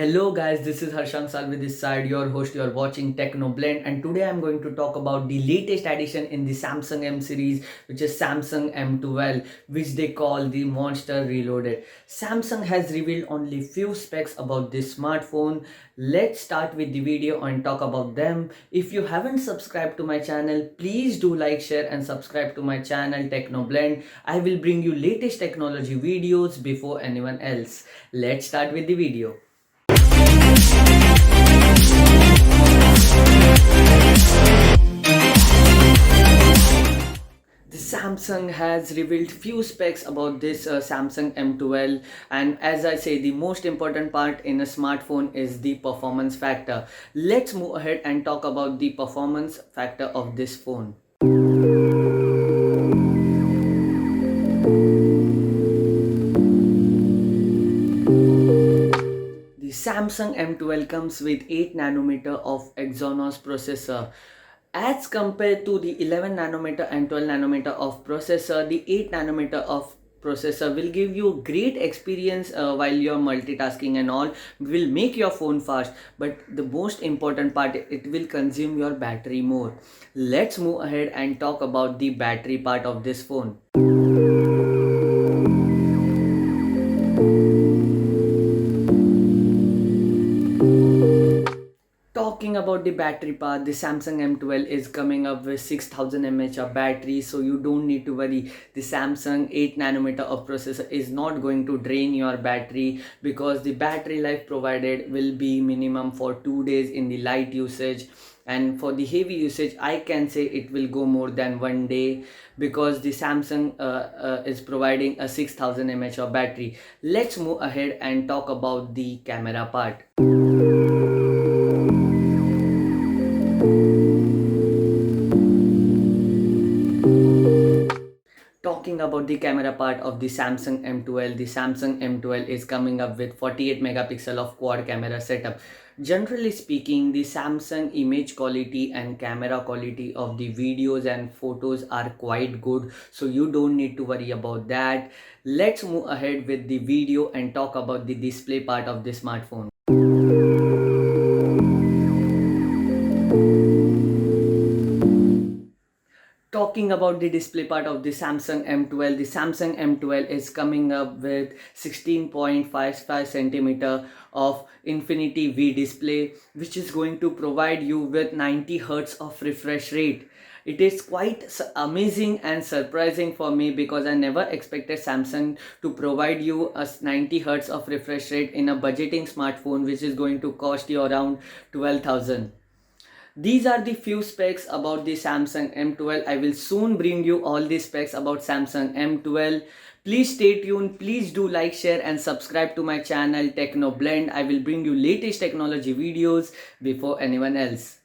Hello guys, this is Harshang Salvi this side, your host. You are watching Techno Blend, and today I'm going to talk about the latest addition in the Samsung M series, which is Samsung M12, which they call the Monster Reloaded. Samsung has revealed only few specs about this smartphone. Let's start with the video and talk about them. If you haven't subscribed to my channel, please do like, share and subscribe to my channel Techno Blend. I will bring you latest technology videos before anyone else. Let's start with the video. The Samsung has revealed few specs about this Samsung M12, and as I say, the most important part in a smartphone is the performance factor. Let's move ahead and talk about the performance factor of this phone. The Samsung M12 comes with 8nm of Exynos processor. As compared to the 11nm and 12nm of processor, the 8nm of processor will give you great experience while you're multitasking and all, will make your phone fast, but the most important part, it will consume your battery more. Let's move ahead and talk about the battery part of this phone. Talking about the battery part, the Samsung M12 is coming up with 6000 mAh of battery, so you don't need to worry. The Samsung 8nm of processor is not going to drain your battery, because the battery life provided will be minimum for 2 days in the light usage, and for the heavy usage I can say it will go more than 1 day, because the Samsung is providing a 6000 mAh of battery. Let's move ahead and talk about the camera part. Talking about the camera part of the Samsung M12, the Samsung M12 is coming up with 48 megapixel of quad camera setup. Generally speaking, the Samsung image quality and camera quality of the videos and photos are quite good, so you don't need to worry about that. Let's move ahead with the video and talk about the display part of the smartphone. Talking about the display part of the Samsung M12, the Samsung M12 is coming up with 16.55 centimeter of Infinity V display, which is going to provide you with 90 Hz of refresh rate. It is quite amazing and surprising for me, because I never expected Samsung to provide you a 90 Hz of refresh rate in a budgeting smartphone, which is going to cost you around 12,000. These are the few specs about the Samsung M12. I will soon bring you all the specs about Samsung M12. Please stay tuned. Please do like, share and subscribe to my channel Techno Blend. I will bring you latest technology videos before anyone else.